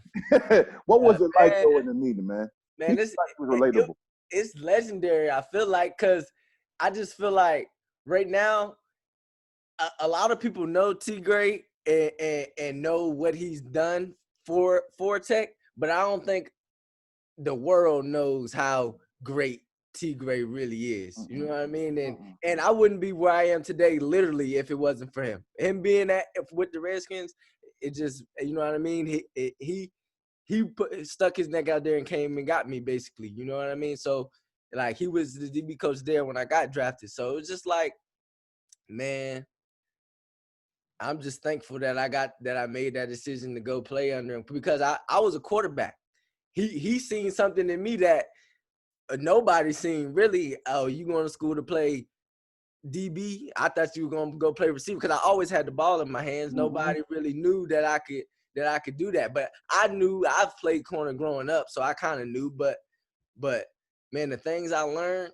What was it like going to meeting, man? Man, was relatable. It's legendary, I feel like, because I just feel like right now, a lot of people know T. Gray and know what he's done for Tech, but I don't think the world knows how great T. Gray really is. You know what I mean? And I wouldn't be where I am today, literally, if it wasn't for him. Him being with the Redskins, it just, you know what I mean? He stuck his neck out there and came and got me, basically. You know what I mean? So, like, he was the DB coach there when I got drafted. So it was just like, man, I'm just thankful that I made that decision to go play under him because I was a quarterback. He seen something in me that nobody seen really. Oh, you going to school to play DB? I thought you were going to go play receiver because I always had the ball in my hands. Nobody really knew that I could do that. But I knew I've played corner growing up, so I kind of knew. But man, the things I learned,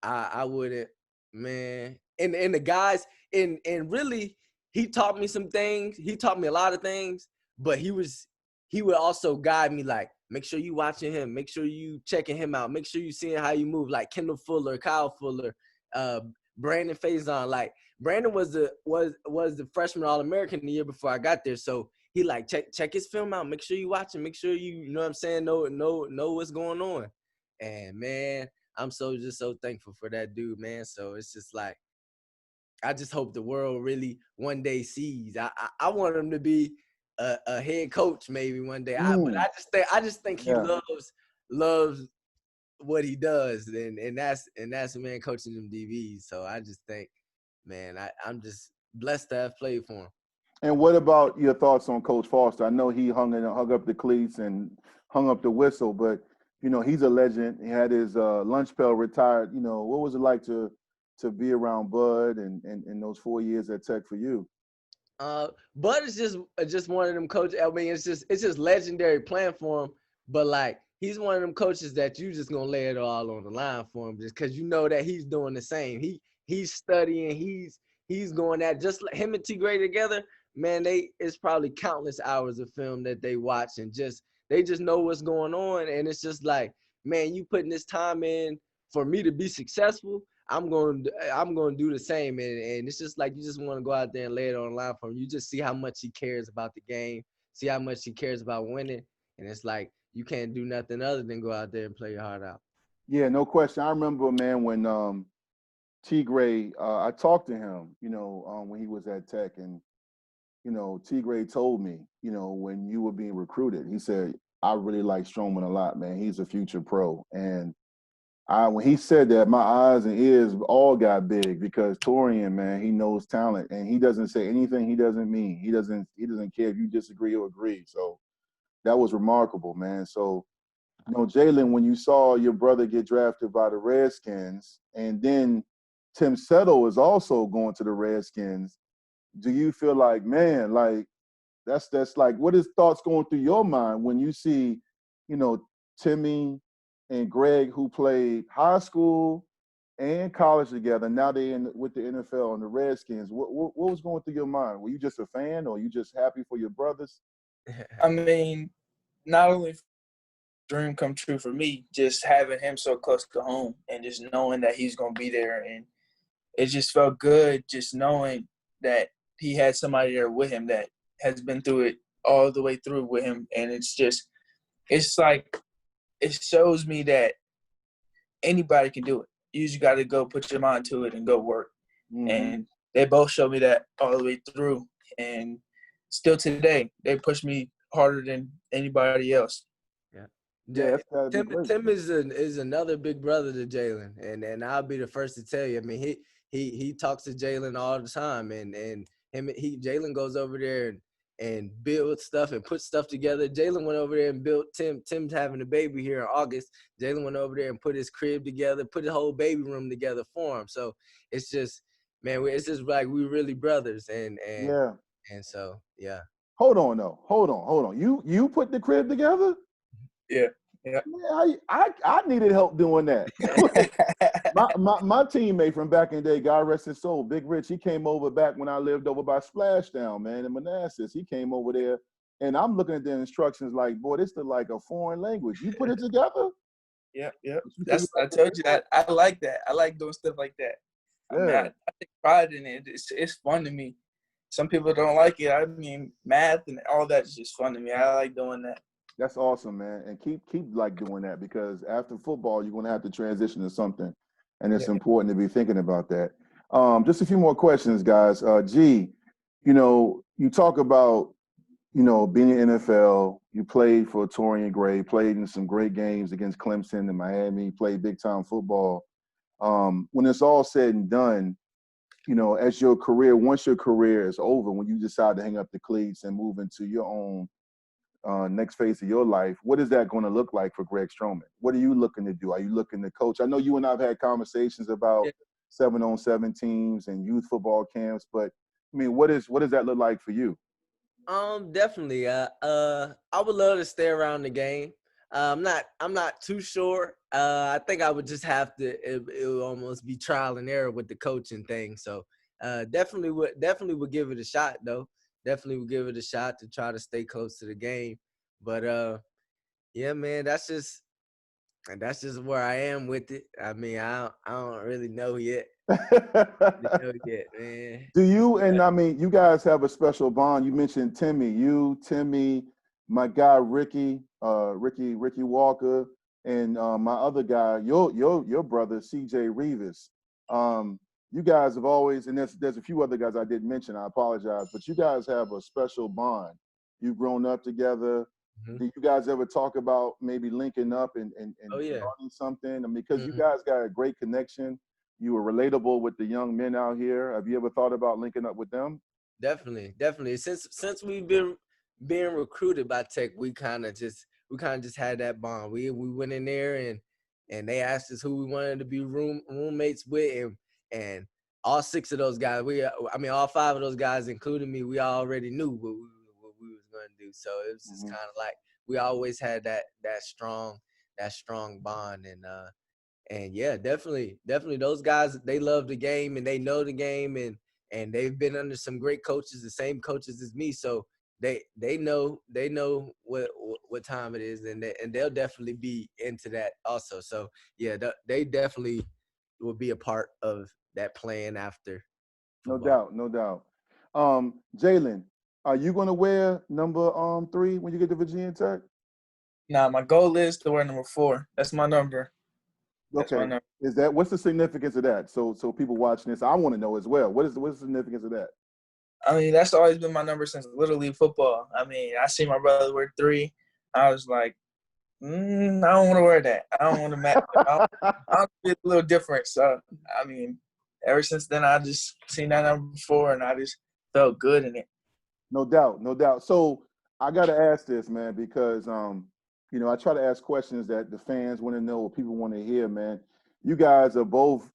I wouldn't, man. And the guys, and really, he taught me some things. He taught me a lot of things, but he would also guide me, like, make sure you watching him, make sure you checking him out, make sure you seeing how you move, like Kendall Fuller, Kyle Fuller, Brandon Faison. Like, Brandon was the freshman All-American the year before I got there, so he like check his film out, make sure you watching, make sure you know what I'm saying, know what's going on. And man, I'm so thankful for that dude, man. So it's just like, I just hope the world really one day sees. I want him to be a head coach maybe one day. But I just think he loves what he does, and that's a man coaching them DBs. So I just think, man, I'm just blessed to have played for him. And what about your thoughts on Coach Foster? I know he hung up the cleats and hung up the whistle, but you know he's a legend. He had his lunch pail retired. You know, what was it like to be around Bud and those 4 years at Tech for you? Bud is just one of them coaches. I mean, it's just legendary playing for him. But like, he's one of them coaches that you just gonna lay it all on the line for him, just because you know that he's doing the same. He's studying. He's going at, just like him and T. Gray together. Man, it's probably countless hours of film that they watch, and they just know what's going on. And it's just like, man, you putting this time in for me to be successful. I'm going to do the same. And it's just like, you just want to go out there and lay it on the line for him. You just see how much he cares about the game, see how much he cares about winning. And it's like, you can't do nothing other than go out there and play your heart out. Yeah, no question. I remember, man, when T. Gray, I talked to him, you know, when he was at Tech, and, you know, T. Gray told me, you know, when you were being recruited, he said, I really like Stroman a lot, man. He's a future pro. And when he said that, my eyes and ears all got big, because Torrian, man, he knows talent, and he doesn't say anything he doesn't mean. He doesn't care if you disagree or agree. So that was remarkable, man. So, you know, Jalen, when you saw your brother get drafted by the Redskins, and then Tim Settle is also going to the Redskins, do you feel like, man, like that's like, what is thoughts going through your mind when you see, you know, Timmy and Greg, who played high school and college together, now they're with the NFL and the Redskins? What was going through your mind? Were you just a fan, or you just happy for your brothers? I mean, not only dream come true for me, just having him so close to home and just knowing that he's going to be there. And it just felt good just knowing that he had somebody there with him that has been through it all the way through with him. And it's like it shows me that anybody can do it. You just got to go put your mind to it and go work. Mm-hmm. And they both showed me that all the way through. And still today, they push me harder than anybody else. Yeah, that's gotta be great. Tim is another big brother to Jalen, and I'll be the first to tell you. I mean, he talks to Jalen all the time, and Jalen goes over there and builds stuff and puts stuff together. Jalen went over there and built Tim's having a baby here in August. Jalen went over there and put his crib together, put his whole baby room together for him. So it's just, man, it's just like we really brothers, and so yeah. Hold on. You put the crib together? Yeah. Yeah, I needed help doing that. my teammate from back in the day, God rest his soul, Big Rich, he came over back when I lived over by Splashdown, man, in Manassas. He came over there, and I'm looking at the instructions like, boy, this is like a foreign language. You put it together? Yeah. I told you that. I like that. I like doing stuff like that. Yeah. I mean, I take pride in it. It's fun to me. Some people don't like it. I mean, math and all that is just fun to me. I like doing that. That's awesome, man. And keep like doing that, because after football, you're going to have to transition to something. And it's important to be thinking about that. Just a few more questions, guys. G, you talk about, being in the NFL. You played for Torrian, Greg, played in some great games against Clemson and Miami, played big-time football. When it's all said and done, as your career, once your career is over, when you decide to hang up the cleats and move into your own next phase of your life, what is that going to look like for Greg Stroman? What are you looking to do? Are you looking to coach? I know you and I have had conversations about 7-on-7 teams and youth football camps, but I mean, what does that look like for you? Definitely. I would love to stay around the game. I'm not too sure. I think I would just have to. It would almost be trial and error with the coaching thing. So definitely would give it a shot though. Definitely would give it a shot to try to stay close to the game. But yeah, man, that's just where I am with it. I mean, I don't really know yet. Man. Do you, and I mean, you guys have a special bond. You mentioned Timmy, my guy Ricky Walker, and my other guy, your brother CJ Rivas. You guys have always, and there's a few other guys I didn't mention, I apologize, but you guys have a special bond. You've grown up together. Mm-hmm. Do you guys ever talk about maybe linking up and starting something? I mean, because you guys got a great connection. You were relatable with the young men out here. Have you ever thought about linking up with them? Definitely. Since we've been being recruited by Tech, we kind of just had that bond. We went in there and they asked us who we wanted to be roommates with, and all 6 of those guys, all 5 of those guys, including me, we already knew what we was going to do. So it was just kind of like we always had that strong bond, and yeah, definitely those guys, they love the game and they know the game, and they've been under some great coaches, the same coaches as me, so they know what time it is, and they'll definitely be into that also. So yeah, they definitely will be a part of that plan after football. No doubt. Jalen, are you going to wear number 3 when you get to Virginia Tech? Nah, my goal is to wear number 4. That's my number. Okay. What's the significance of that? So people watching this, I want to know as well. What's the significance of that? I mean, that's always been my number since Little League football. I mean, I see my brother wear 3. I was like, I don't want to wear that. I don't want to match. I'll be a little different. So, I mean, ever since then, I just seen that number 4, and I just felt good in it. No doubt. So I got to ask this, man, because I try to ask questions that the fans want to know, what people want to hear, man. You guys are both,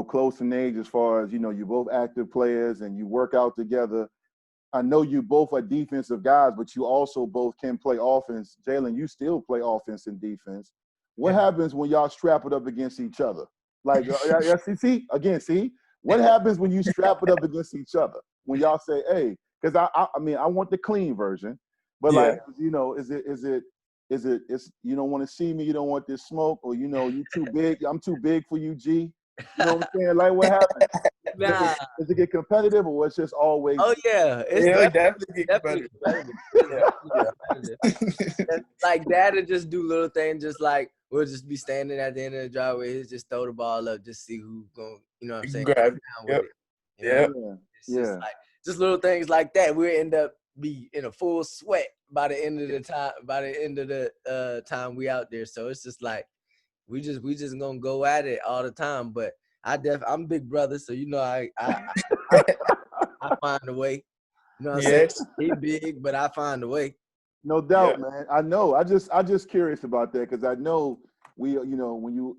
close in age as far as, you're both active players and you work out together. I know you both are defensive guys, but you also both can play offense. Jalen, you still play offense and defense. What happens when y'all strap it up against each other? Like, see? What happens when you strap it up against each other? When y'all say, hey, because I want the clean version, but is it it's you don't want to see me, you don't want this smoke, or you too big, I'm too big for you, G. You know what I'm saying? Like, what happened? Nah. Does it get competitive, or it's just always? Oh yeah, it's Yeah, definitely definitely competitive. It's definitely competitive. And, like dad would just do little things, just like we'll just be standing at the end of the driveway. He'll just throw the ball up, just see who's going. You know what I'm saying? Grab. Down with Yep. it. You know? Yep. It's just like just little things like that. We'll end up be in a full sweat by the end of the time. By the end of the time we out there, so it's just like we just gonna go at it all the time. But I'm big brother, so I find a way. You know what I'm saying? He big, but I find a way. No doubt, man. I know. I just curious about that because I know when you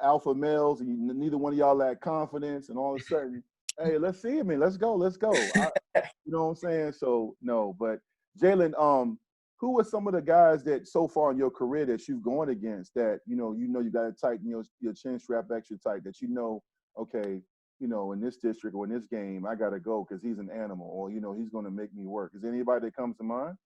alpha males and neither one of y'all lack confidence, and all of a sudden, hey, let's see. I mean, let's go. You know what I'm saying? So no, but Jalen, who are some of the guys that so far in your career that you've gone against that you got to tighten your chin strap extra tight, that okay, in this district or in this game, I got to go because he's an animal, or he's going to make me work. Is there anybody that comes to mind?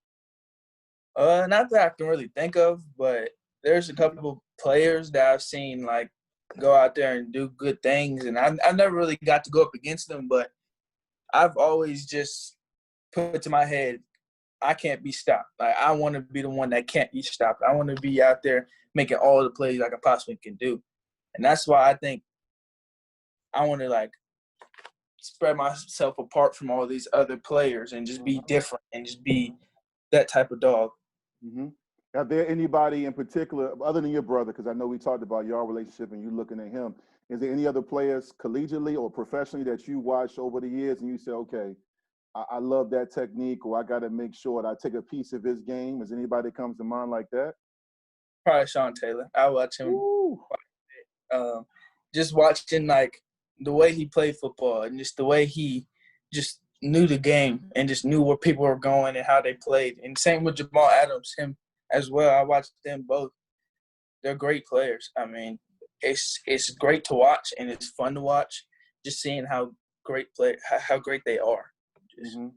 Not that I can really think of, but there's a couple players that I've seen like go out there and do good things, and I never really got to go up against them, but I've always just put to my head, I can't be stopped. Like, I want to be the one that can't be stopped. I want to be out there making all the plays I can possibly can do. And that's why I think I want to, like, spread myself apart from all these other players and just be different and just be that type of dog. Mm-hmm. Are there anybody in particular, other than your brother, because I know we talked about your relationship and you looking at him, is there any other players collegiately or professionally that you watched over the years and you say, okay, I love that technique, or I got to make sure that I take a piece of his game? Is anybody that comes to mind like that? Probably Sean Taylor. I watch him quite a bit. Just watching, like, the way he played football and just the way he just knew the game and just knew where people were going and how they played. And same with Jamal Adams, him as well. I watched them both. They're great players. I mean, it's great to watch and it's fun to watch, just seeing how great they are. Mm-hmm.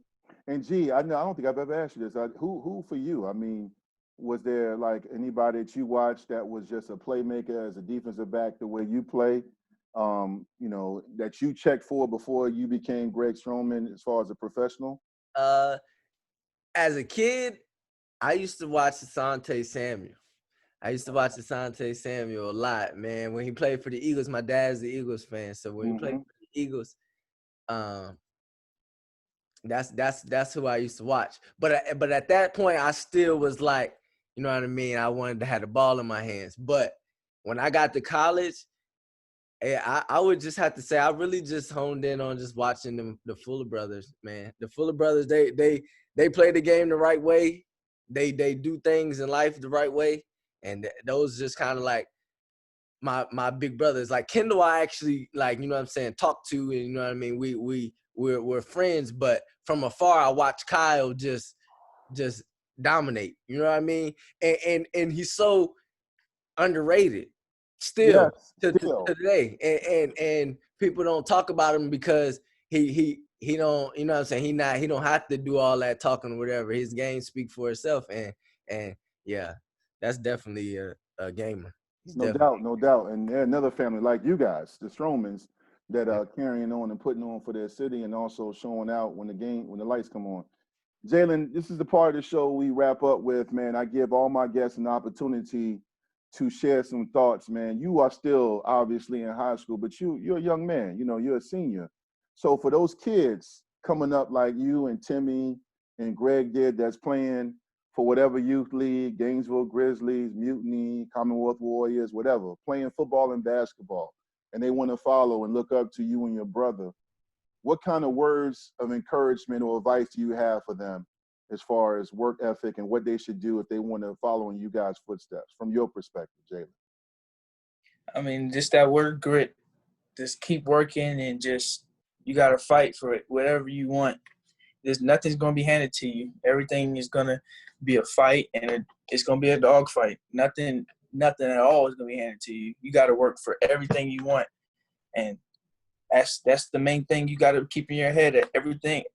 And G, I don't think I've ever asked you this. Who for you? I mean, was there like anybody that you watched that was just a playmaker as a defensive back the way you play? That you checked for before you became Greg Stroman as far as a professional? As a kid, I used to watch Asante Samuel. A lot, man. When he played for the Eagles, my dad's the Eagles fan. So when he played for the Eagles, that's who I used to watch. But at that point, I still was like, you know what I mean? I wanted to have the ball in my hands. But when I got to college, I would just have to say I really just honed in on just watching the Fuller brothers, man. The Fuller brothers, they play the game the right way. They do things in life the right way. And those just kind of like my big brothers. Like Kendall, I actually, like, you know what I'm saying, talk to, and you know what I mean? We're friends, but from afar I watch Kyle just dominate. You know what I mean? And he's so underrated still, to today. And people don't talk about him because he don't, you know what I'm saying, he don't have to do all that talking or whatever. His game speak for itself, and yeah, that's definitely a gamer. No doubt. And they're another family like you guys, the Stromans, that are carrying on and putting on for their city and also showing out when the lights come on. Jalen, this is the part of the show we wrap up with, man. I give all my guests an opportunity to share some thoughts, man. You are still obviously in high school, but you're a young man, you're a senior. So for those kids coming up like you and Timmy and Greg did, that's playing for whatever youth league, Gainesville Grizzlies, Mutiny, Commonwealth Warriors, whatever, playing football and basketball, and they want to follow and look up to you and your brother, what kind of words of encouragement or advice do you have for them as far as work ethic and what they should do if they want to follow in you guys' footsteps from your perspective, Jalen? I mean, just that word grit. Just keep working and just you got to fight for it, whatever you want. Nothing's going to be handed to you. Everything is going to be a fight, and it's going to be a dog fight. Nothing at all is going to be handed to you. You got to work for everything you want, and that's the main thing you got to keep in your head. That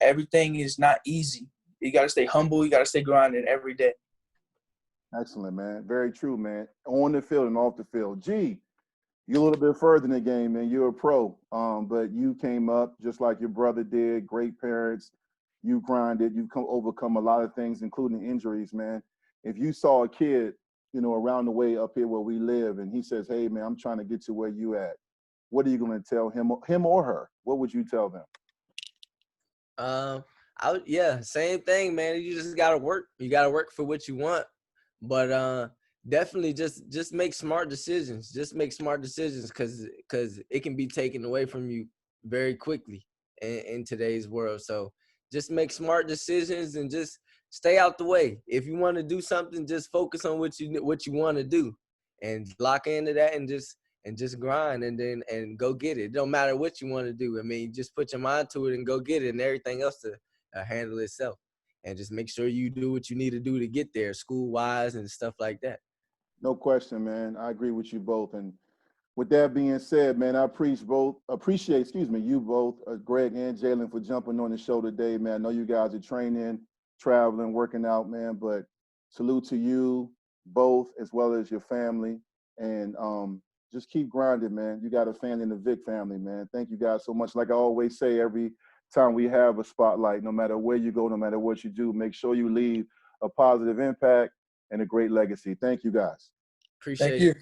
everything is not easy. You got to stay humble. You got to stay grinding every day. Excellent, man. Very true, man. On the field and off the field. G, you're a little bit further in the game, man. You're a pro, but you came up just like your brother did. Great parents. You grinded. You've overcome a lot of things, including injuries, man. If you saw a kid, around the way up here where we live, and he says, "Hey, man, I'm trying to get to where you at," what are you going to tell him or her? What would you tell them? Same thing, man. You just gotta work. You gotta work for what you want, but definitely just make smart decisions. Just make smart decisions, because it can be taken away from you very quickly in today's world. So just make smart decisions and just stay out the way. If you want to do something, just focus on what you want to do, and lock into that, and just grind, and go get it. It don't matter what you want to do. I mean, just put your mind to it and go get it, and everything else to handle itself. And just make sure you do what you need to do to get there, school-wise and stuff like that. No question, man. I agree with you both. And with that being said, man, I appreciate you both, Greg and Jalen, for jumping on the show today, man. I know you guys are training, traveling, working out, man, but salute to you both as well as your family. And just keep grinding, man. You got a fan in the Vic family, man. Thank you guys so much. Like I always say, every time we have a spotlight, no matter where you go, no matter what you do, make sure you leave a positive impact and a great legacy. Thank you, guys. Appreciate Thank you.